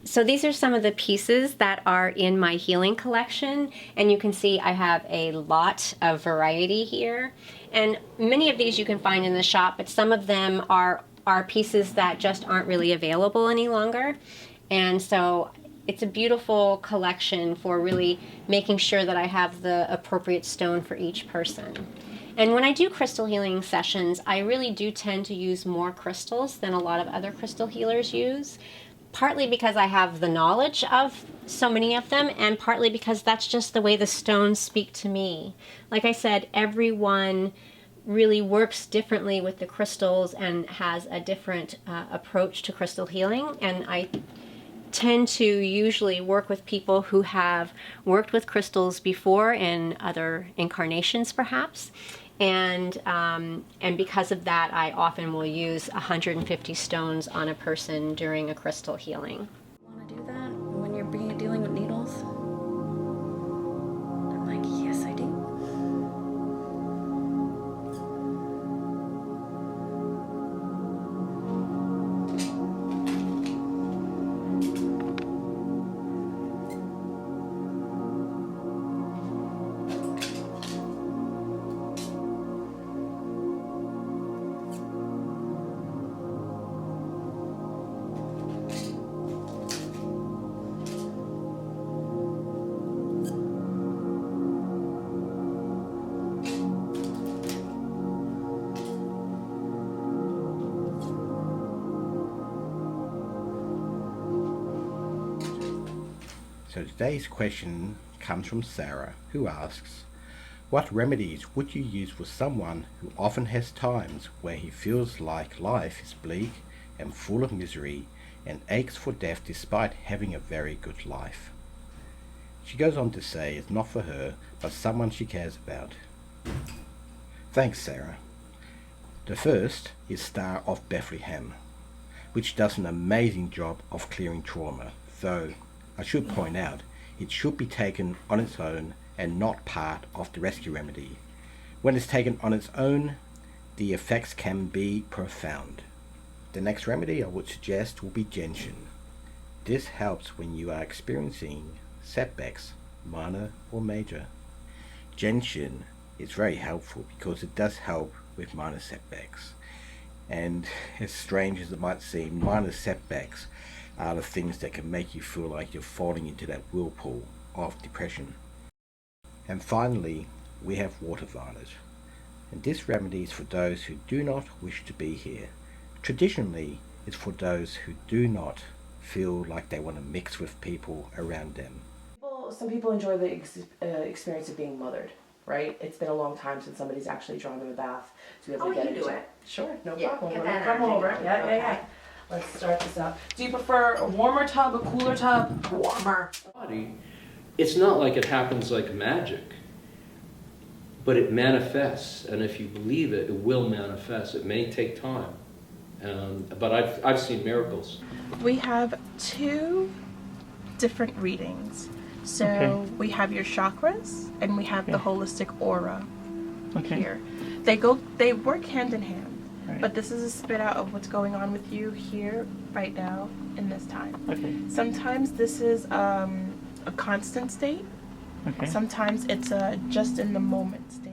So these are some of the pieces that are in my healing collection, and you can see I have a lot of variety here. And many of these you can find in the shop, but some of them are pieces that just aren't really available any longer. And so it's a beautiful collection for really making sure that I have the appropriate stone for each person. And when I do crystal healing sessions, I really do tend to use more crystals than a lot of other crystal healers use. Partly because I have the knowledge of so many of them, and partly because that's just the way the stones speak to me. Like I said, everyone really works differently with the crystals and has a different approach to crystal healing. And I tend to usually work with people who have worked with crystals before in other incarnations, perhaps. And because of that, I often will use 150 stones on a person during a crystal healing. Want to do that when you're dealing with needles? I'm like, yes, I do. So today's question comes from Sarah, who asks, what remedies would you use for someone who often has times where he feels like life is bleak and full of misery and aches for death despite having a very good life? She goes on to say it's not for her, but someone she cares about. Thanks, Sarah. The first is Star of Bethlehem, which does an amazing job of clearing trauma, though I should point out, it should be taken on its own and not part of the rescue remedy. When it's taken on its own, the effects can be profound. The next remedy I would suggest will be gentian. This helps when you are experiencing setbacks, minor or major. Gentian is very helpful because it does help with minor setbacks. And as strange as it might seem, minor setbacks are the things that can make you feel like you're falling into that whirlpool of depression. And finally, we have water varnish. And this remedy is for those who do not wish to be here. Traditionally, it's for those who do not feel like they want to mix with people around them. Some people enjoy the experience of being mothered, right? It's been a long time since somebody's actually drawn them a bath to be able to get into it. Sure, no problem. Get that Come energy. over. Yeah. Let's start this up. Do you prefer a warmer tub, a cooler tub? Warmer. It's not like it happens like magic, but it manifests, and if you believe it, it will manifest. It may take time, but I've seen miracles. We have 2 different readings. So we have your chakras and we have the holistic aura here. They work hand in hand. Right. But this is a spit out of what's going on with you here, right now, in this time. Okay. Sometimes this is a constant state. Okay. Sometimes it's a just in the moment state.